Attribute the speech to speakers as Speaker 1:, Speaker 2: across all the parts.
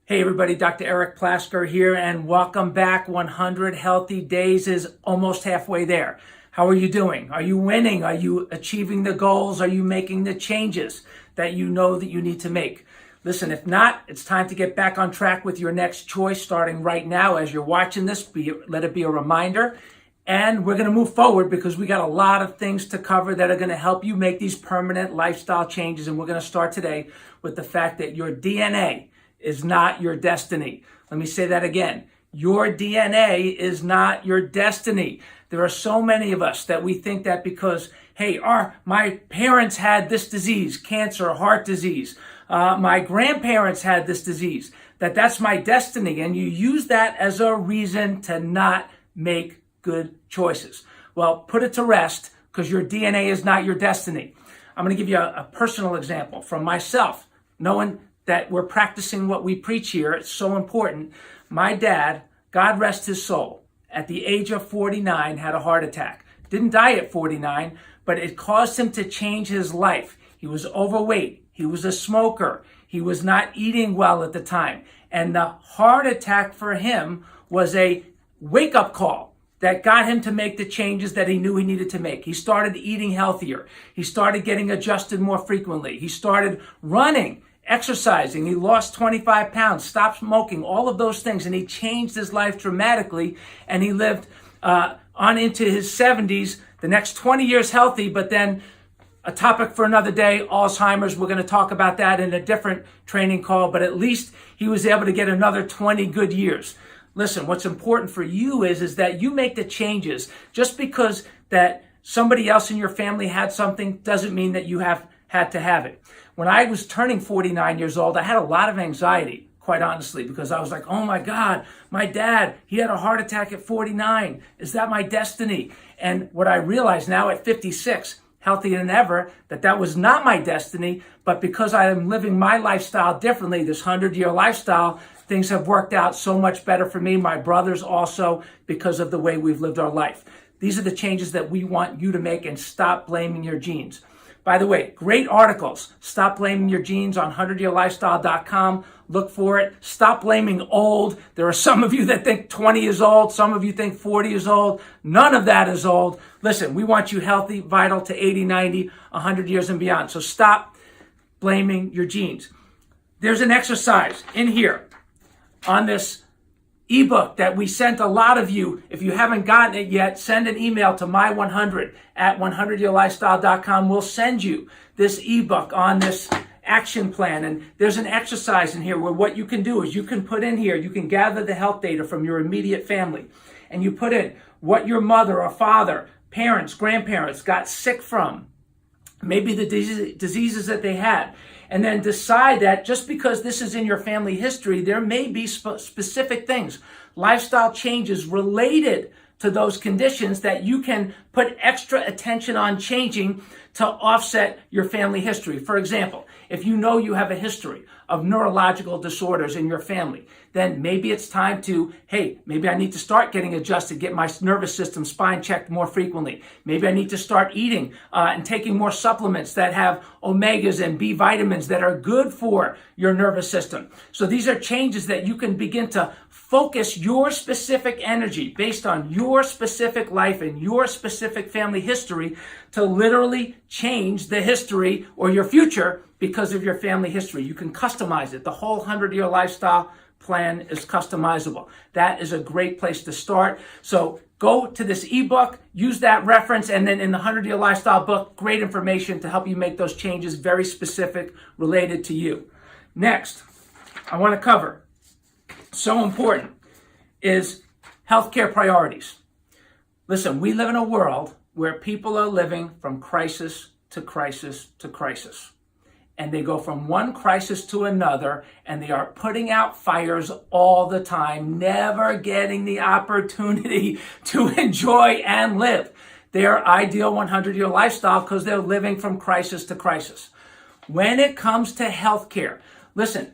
Speaker 1: Hey everybody, Dr. Eric Plasker here, and welcome back. 100 Healthy Days is almost halfway there. How are you doing? Are you winning? Are you achieving the goals? Are you making the changes that you know that you need to make? Listen, if not, it's time to get back on track with your next choice starting right now. As you're watching this, let it be a reminder. And we're going to move forward because we got a lot of things to cover that are going to help you make these permanent lifestyle changes. And we're going to start today with the fact that your DNA is not your destiny. Let me say that again. Your DNA is not your destiny. There are so many of us that we think that because, hey, my parents had this disease, cancer, heart disease. My grandparents had this disease, that's my destiny. And you use that as a reason to not make good choices. Well, put it to rest because your DNA is not your destiny. I'm going to give you a personal example from myself, knowing that we're practicing what we preach here. It's so important. My dad, God rest his soul, at the age of 49, had a heart attack. Didn't die at 49, but it caused him to change his life. He was overweight. He was a smoker. He was not eating well at the time. And the heart attack for him was a wake-up call that got him to make the changes that he knew he needed to make. He started eating healthier. He started getting adjusted more frequently. He started running, exercising. He lost 25 pounds, stopped smoking, all of those things. And he changed his life dramatically. And he lived on into his 70s, the next 20 years healthy, but then a topic for another day, Alzheimer's. We're going to talk about that in a different training call, but at least he was able to get another 20 good years. Listen, what's important for you is that you make the changes. Just because that somebody else in your family had something doesn't mean that you have had to have it. When I was turning 49 years old, I had a lot of anxiety, quite honestly, because I was like, oh my God, my dad, he had a heart attack at 49. Is that my destiny? And what I realized now at 56, healthier than ever, that was not my destiny, but because I am living my lifestyle differently, this 100-year lifestyle, things have worked out so much better for me, my brothers also, because of the way we've lived our life. These are the changes that we want you to make, and stop blaming your genes. By the way, great articles. Stop blaming your genes on 100yearlifestyle.com. Look for it. Stop blaming old. There are some of you that think 20 is old. Some of you think 40 is old. None of that is old. Listen, we want you healthy, vital to 80, 90, 100 years and beyond. So stop blaming your genes. There's an exercise in here on this ebook that we sent a lot of you. If you haven't gotten it yet, send an email to my100@100yearlifestyle.com. We'll send you this ebook on this action plan. And there's an exercise in here where what you can do is you can put in here, you can gather the health data from your immediate family. And you put in what your mother or father, parents, grandparents got sick from. Maybe the diseases that they had. And then decide that just because this is in your family history, there may be specific things, lifestyle changes related to those conditions that you can put extra attention on changing to offset your family history. For example, if you know you have a history of neurological disorders in your family, then maybe it's time to, hey, maybe I need to start getting adjusted, get my nervous system, spine checked more frequently. Maybe I need to start eating and taking more supplements that have omegas and B vitamins that are good for your nervous system. So these are changes that you can begin to focus your specific energy based on your specific life and your specific family history to literally change the history or your future because of your family history. You can customize it. The whole 100-year lifestyle plan is customizable. That is a great place to start. So go to this ebook, use that reference, and then in the 100-year lifestyle book, great information to help you make those changes very specific related to you. Next, I want to cover, so important, is healthcare priorities. Listen, we live in a world where people are living from crisis to crisis to crisis. And they go from one crisis to another, and they are putting out fires all the time, never getting the opportunity to enjoy and live their ideal 100-year lifestyle because they're living from crisis to crisis. When it comes to healthcare, listen,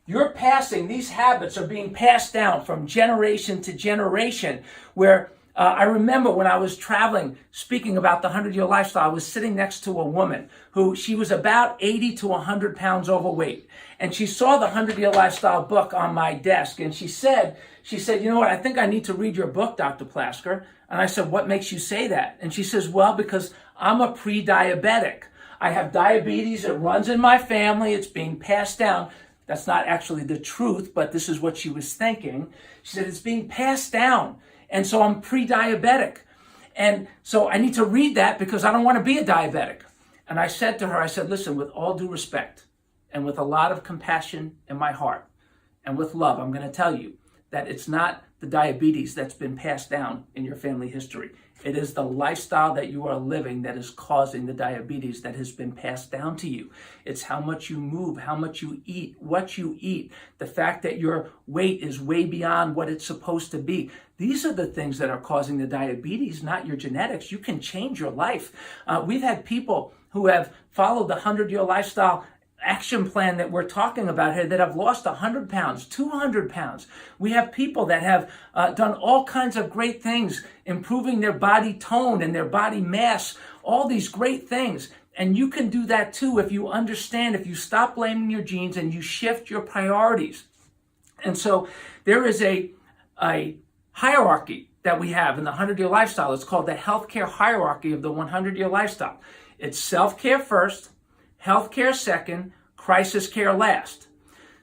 Speaker 1: these habits are being passed down from generation to generation, where I remember when I was traveling, speaking about the 100-year lifestyle, I was sitting next to a woman who she was about 80 to 100 pounds overweight. And she saw the 100-year lifestyle book on my desk. And she said, you know what, I think I need to read your book, Dr. Plasker. And I said, what makes you say that? And she says, well, because I'm a pre-diabetic. I have diabetes. It runs in my family. It's being passed down. That's not actually the truth, but this is what she was thinking. She said, it's being passed down. And so I'm pre-diabetic. And so I need to read that because I don't want to be a diabetic. And I said to her, I said, listen, with all due respect and with a lot of compassion in my heart and with love, I'm going to tell you that it's not the diabetes that's been passed down in your family history. It is the lifestyle that you are living that is causing the diabetes that has been passed down to you. It's how much you move, how much you eat, what you eat, the fact that your weight is way beyond what it's supposed to be. These are the things that are causing the diabetes, not your genetics. You can change your life. We've had people who have followed the 100-year lifestyle action plan that we're talking about here that have lost 100 pounds, 200 pounds. We have people that have done all kinds of great things, improving their body tone and their body mass, all these great things. And you can do that too if you understand, if you stop blaming your genes and you shift your priorities. And so there is a hierarchy that we have in the 100-year lifestyle. It's called the healthcare hierarchy of the 100-year lifestyle. It's self-care first, healthcare second, crisis care last.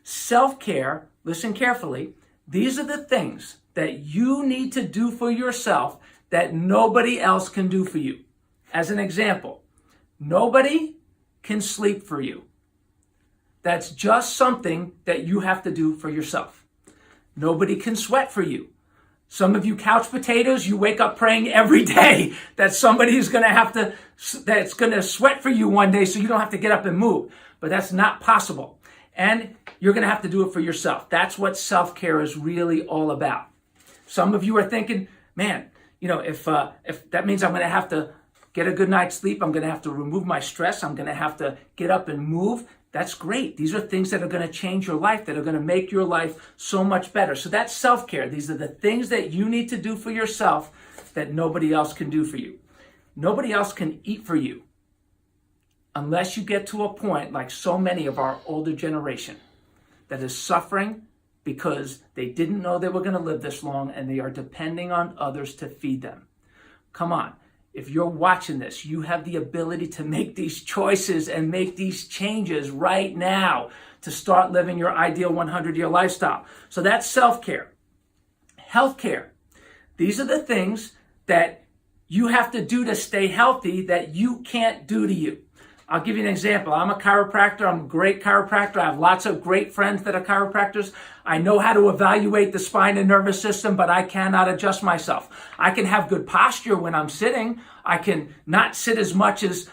Speaker 1: Self-care, listen carefully, these are the things that you need to do for yourself that nobody else can do for you. As an example, nobody can sleep for you. That's just something that you have to do for yourself. Nobody can sweat for you. Some of you couch potatoes, you wake up praying every day that somebody is going to that's going to sweat for you one day so you don't have to get up and move. But that's not possible. And you're going to have to do it for yourself. That's what self-care is really all about. Some of you are thinking, man, if that means I'm going to have to get a good night's sleep, I'm going to have to remove my stress, I'm going to have to get up and move. That's great. These are things that are going to change your life, that are going to make your life so much better. So that's self-care. These are the things that you need to do for yourself that nobody else can do for you. Nobody else can eat for you unless you get to a point like so many of our older generation that is suffering because they didn't know they were going to live this long and they are depending on others to feed them. Come on. If you're watching this, you have the ability to make these choices and make these changes right now to start living your ideal 100-year lifestyle. So that's self-care. Healthcare. These are the things that you have to do to stay healthy that you can't do to you. I'll give you an example. I'm a chiropractor. I'm a great chiropractor. I have lots of great friends that are chiropractors. I know how to evaluate the spine and nervous system, but I cannot adjust myself. I can have good posture when I'm sitting. I can not sit as much as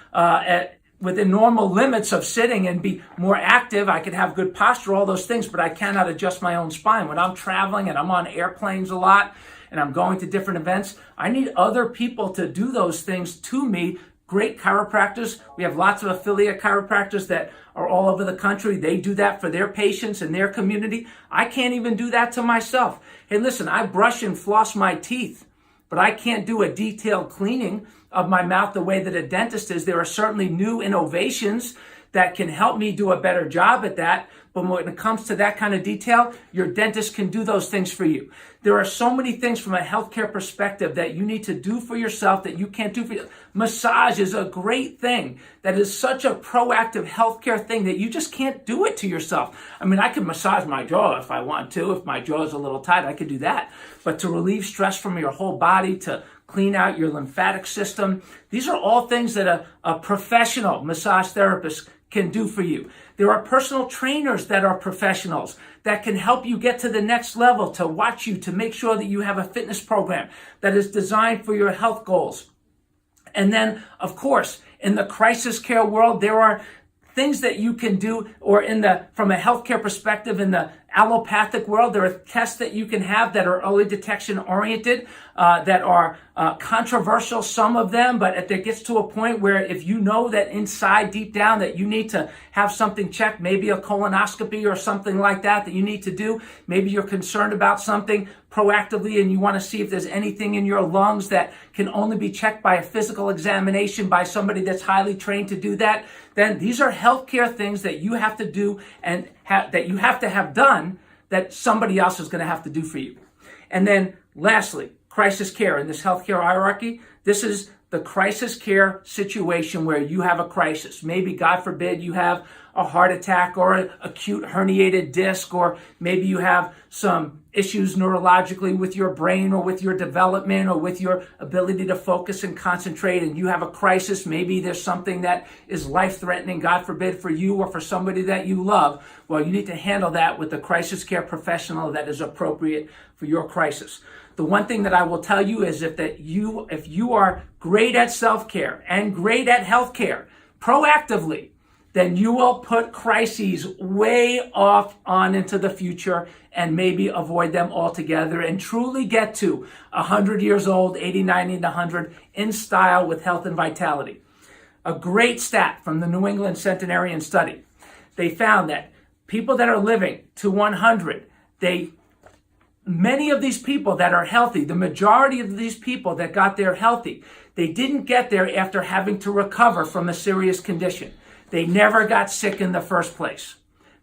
Speaker 1: within normal limits of sitting and be more active. I can have good posture, all those things, but I cannot adjust my own spine. When I'm traveling and I'm on airplanes a lot and I'm going to different events, I need other people to do those things to me. Great chiropractors. We have lots of affiliate chiropractors that are all over the country. They do that for their patients and their community. I can't even do that to myself. Hey, listen, I brush and floss my teeth, but I can't do a detailed cleaning of my mouth the way that a dentist is. There are certainly new innovations that can help me do a better job at that. But when it comes to that kind of detail, your dentist can do those things for you. There are so many things from a healthcare perspective that you need to do for yourself that you can't do for you. Massage is a great thing. That is such a proactive healthcare thing that you just can't do it to yourself. I mean, I can massage my jaw if I want to. If my jaw is a little tight, I could do that. But to relieve stress from your whole body, to clean out your lymphatic system, these are all things that a professional massage therapist can do for you. There are personal trainers that are professionals that can help you get to the next level, to watch you, to make sure that you have a fitness program that is designed for your health goals. And then, of course, in the crisis care world, there are things that you can do, or from a healthcare perspective, in the allopathic world, there are tests that you can have that are early detection oriented, that are controversial, some of them, but if it gets to a point where if you know that inside, deep down, that you need to have something checked, maybe a colonoscopy or something like that you need to do, maybe you're concerned about something proactively and you want to see if there's anything in your lungs that can only be checked by a physical examination by somebody that's highly trained to do that, then these are healthcare things that you have to do and that you have to have done that somebody else is going to have to do for you. And then lastly, crisis care in this healthcare hierarchy. This is the crisis care situation where you have a crisis. Maybe, God forbid, you have a heart attack or an acute herniated disc, or maybe you have some issues neurologically with your brain or with your development or with your ability to focus and concentrate, and you have a crisis. Maybe there's something that is life-threatening, God forbid, for you or for somebody that you love. Well, you need to handle that with the crisis care professional that is appropriate for your crisis. The one thing that I will tell you is if you are great at self-care and great at healthcare proactively, then you will put crises way off on into the future and maybe avoid them altogether and truly get to 100 years old, 80, 90, and 100 in style with health and vitality. A great stat from the New England Centenarian Study. They found that people that are living to 100, many of these people that are healthy, the majority of these people that got there healthy, they didn't get there after having to recover from a serious condition. They never got sick in the first place.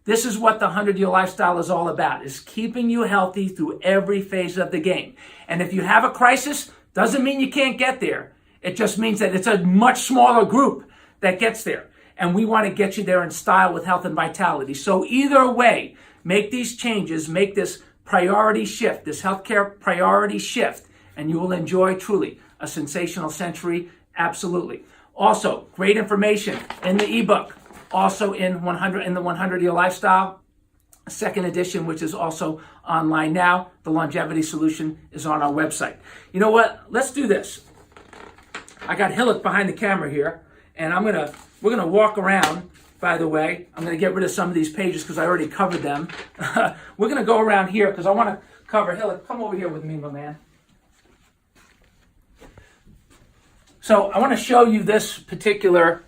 Speaker 1: This is what the 100-year lifestyle is all about, is keeping you healthy through every phase of the game. And if you have a crisis, doesn't mean you can't get there. It just means that it's a much smaller group that gets there. And we want to get you there in style with health and vitality. So either way, make these changes, make this priority shift, this healthcare priority shift, and you will enjoy truly a sensational century, absolutely. Also, great information in the ebook, also in the 100-Year Lifestyle, second edition, which is also online now. The longevity solution is on our website. You know what? Let's do this. I got Hillock behind the camera here, and we're gonna walk around. By the way, I'm gonna get rid of some of these pages because I already covered them. We're gonna go around here because I want to cover Hillock. Come over here with me, my man. So I want to show you this particular,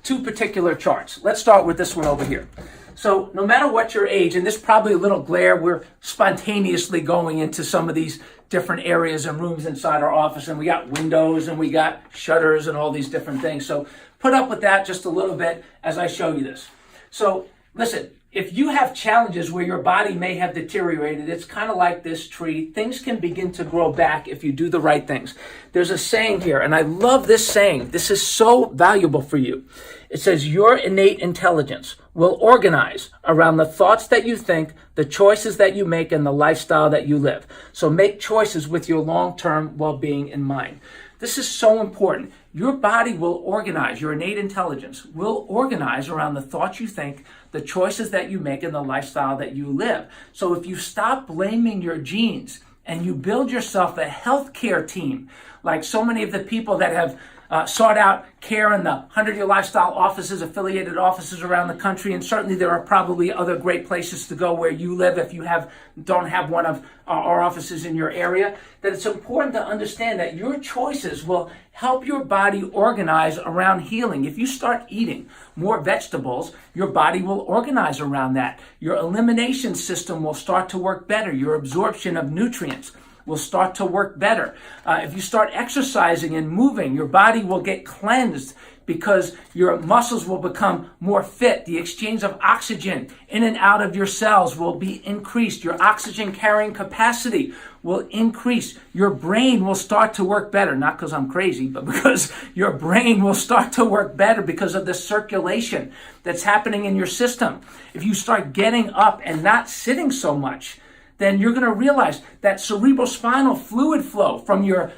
Speaker 1: two particular charts. Let's start with this one over here. So no matter what your age, and there's probably a little glare, we're spontaneously going into some of these different areas and rooms inside our office, and we got windows and we got shutters and all these different things. So put up with that just a little bit as I show you this. So listen, if you have challenges where your body may have deteriorated, it's kind of like this tree. Things can begin to grow back if you do the right things. There's a saying here, and I love this saying. This is so valuable for you. It says, your innate intelligence will organize around the thoughts that you think, the choices that you make, and the lifestyle that you live. So make choices with your long-term well-being in mind. This is so important. Your body will organize, your innate intelligence will organize around the thoughts you think, the choices that you make, and the lifestyle that you live. So if you stop blaming your genes and you build yourself a healthcare team, like so many of the people that have sought out care in the 100-Year Lifestyle offices, affiliated offices around the country, and certainly there are probably other great places to go where you live if you don't have one of our offices in your area, that it's important to understand that your choices will help your body organize around healing. If you start eating more vegetables, your body will organize around that. Your elimination system will start to work better. Your absorption of nutrients will start to work better. If you start exercising and moving, your body will get cleansed because your muscles will become more fit. The exchange of oxygen in and out of your cells will be increased. Your oxygen carrying capacity will increase. Your brain will start to work better, not because I'm crazy, but because your brain will start to work better because of the circulation that's happening in your system. If you start getting up and not sitting so much, then you're going to realize that cerebrospinal fluid flow from your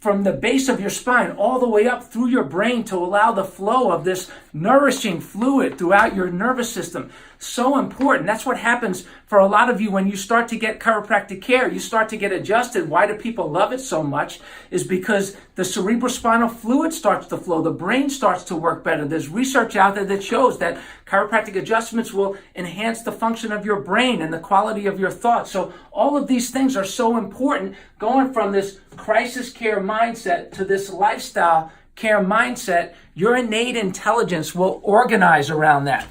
Speaker 1: from the base of your spine all the way up through your brain to allow the flow of this nourishing fluid throughout your nervous system. So important. That's what happens for a lot of you when you start to get chiropractic care. You start to get adjusted. Why do people love it so much? Is because the cerebrospinal fluid starts to flow. The brain starts to work better. There's research out there that shows that chiropractic adjustments will enhance the function of your brain and the quality of your thoughts. So all of these things are so important, going from this crisis care mindset to this lifestyle care mindset. Your innate intelligence will organize around that.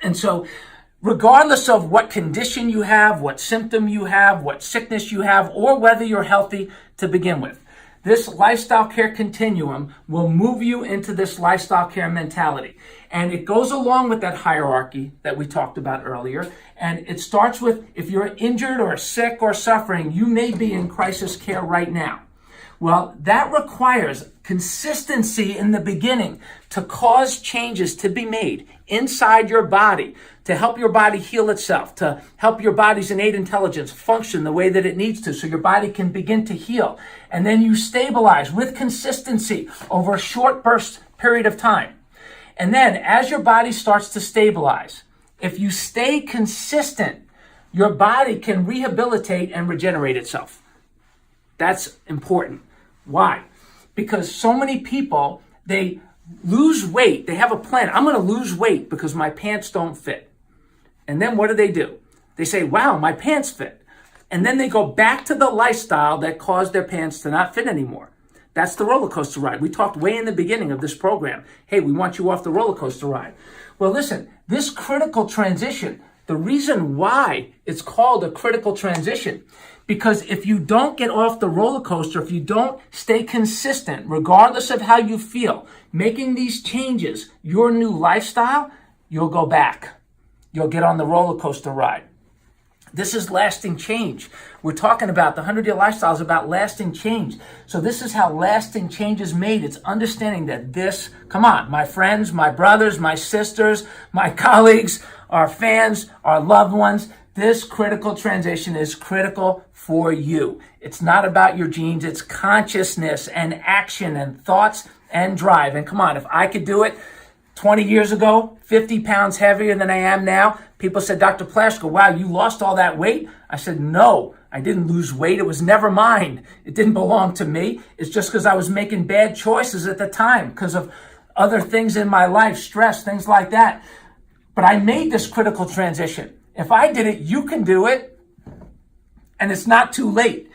Speaker 1: And so regardless of what condition you have, what symptom you have, what sickness you have, or whether you're healthy to begin with, this lifestyle care continuum will move you into this lifestyle care mentality. And it goes along with that hierarchy that we talked about earlier. And it starts with, if you're injured or sick or suffering, you may be in crisis care right now. Well, that requires consistency in the beginning to cause changes to be made inside your body, to help your body heal itself, to help your body's innate intelligence function the way that it needs to, so your body can begin to heal. And then you stabilize with consistency over a short burst period of time. And then as your body starts to stabilize, if you stay consistent, your body can rehabilitate and regenerate itself. That's important. Why? Because so many people, they lose weight. They have a plan. I'm going to lose weight because my pants don't fit. And then what do? They say, wow, my pants fit. And then they go back to the lifestyle that caused their pants to not fit anymore. That's the roller coaster ride. We talked way in the beginning of this program. Hey, we want you off the roller coaster ride. Well, listen, this critical transition, the reason why it's called a critical transition, because if you don't get off the roller coaster, if you don't stay consistent, regardless of how you feel, making these changes, your new lifestyle, you'll go back. You'll get on the roller coaster ride. This is lasting change. We're talking about the 100-year lifestyle is about lasting change. So this is how lasting change is made. It's understanding that this, come on, my friends, my brothers, my sisters, my colleagues, our fans, our loved ones, this critical transition is critical for you. It's not about your genes. It's consciousness and action and thoughts and drive. And come on, if I could do it 20 years ago, 50 pounds heavier than I am now, people said, Dr. Plasker, wow, you lost all that weight? I said, no, I didn't lose weight. It was never mine. It didn't belong to me. It's just because I was making bad choices at the time because of other things in my life, stress, things like that. But I made this critical transition. If I did it, you can do it. And it's not too late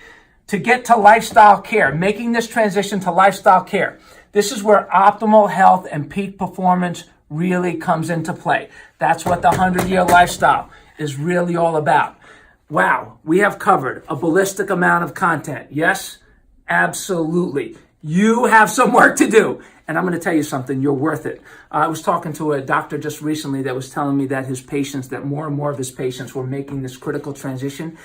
Speaker 1: to get to lifestyle care, making this transition to lifestyle care. This is where optimal health and peak performance really comes into play. That's what the 100-year lifestyle is really all about. Wow, we have covered a ballistic amount of content. Yes, absolutely. You have some work to do. And I'm going to tell you something, you're worth it. I was talking to a doctor just recently that was telling me that that more and more of his patients were making this critical transition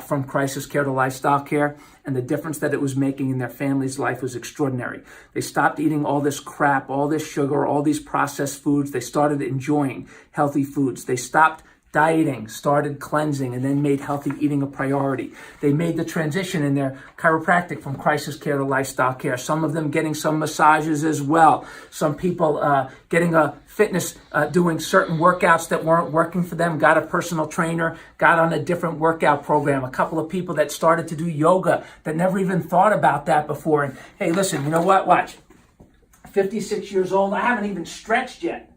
Speaker 1: from crisis care to lifestyle care. And the difference that it was making in their family's life was extraordinary. They stopped eating all this crap, all this sugar, all these processed foods. They started enjoying healthy foods. They stopped dieting, started cleansing, and then made healthy eating a priority. They made the transition in their chiropractic from crisis care to lifestyle care. Some of them getting some massages as well. Some people getting a fitness, doing certain workouts that weren't working for them, got a personal trainer, got on a different workout program. A couple of people that started to do yoga that never even thought about that before. And hey, listen, you know what? Watch. 56 years old, I haven't even stretched yet.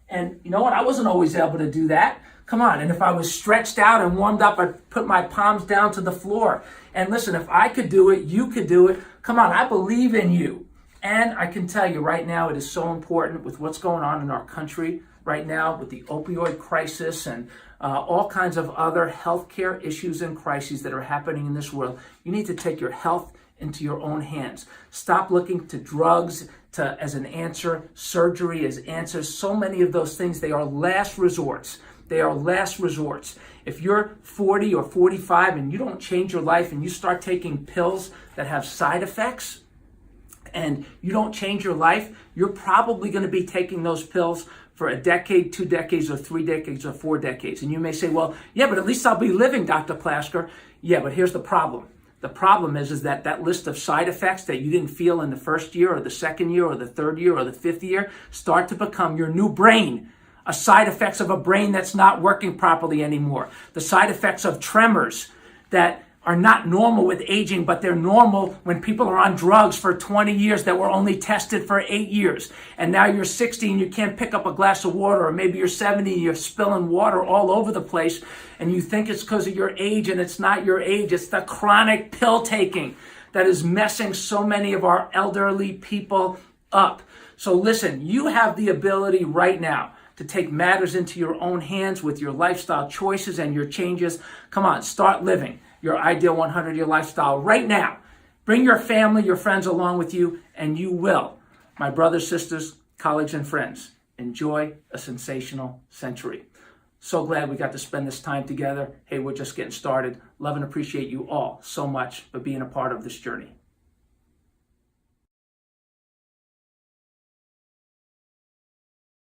Speaker 1: And you know what? I wasn't always able to do that. Come on. And if I was stretched out and warmed up, I'd put my palms down to the floor. And listen, if I could do it, you could do it. Come on. I believe in you. And I can tell you right now, it is so important with what's going on in our country right now with the opioid crisis and all kinds of other healthcare issues and crises that are happening in this world. You need to take your health into your own hands. Stop looking to drugs as an answer, surgery as answers. So many of those things, they are last resorts. They are last resorts. If you're 40 or 45 and you don't change your life and you start taking pills that have side effects and you don't change your life, you're probably going to be taking those pills for a decade, 2 decades, or 3 decades, or 4 decades. And you may say, well, yeah, but at least I'll be living, Dr. Plasker. Yeah, but here's the problem. The problem is that that list of side effects that you didn't feel in the first year or the second year or the third year or the fifth year start to become your new brain. A side effects of a brain that's not working properly anymore. The side effects of tremors that are not normal with aging, but they're normal when people are on drugs for 20 years that were only tested for 8 years. And now you're 60 and you can't pick up a glass of water, or maybe you're 70 and you're spilling water all over the place, and you think it's because of your age, and it's not your age. It's the chronic pill taking that is messing so many of our elderly people up. So listen, you have the ability right now to take matters into your own hands with your lifestyle choices and your changes. Come on, start living your ideal 100-year lifestyle right now. Bring your family, your friends along with you, and you will. My brothers, sisters, colleagues, and friends, enjoy a sensational century. So glad we got to spend this time together. Hey, we're just getting started. Love and appreciate you all so much for being a part of this journey.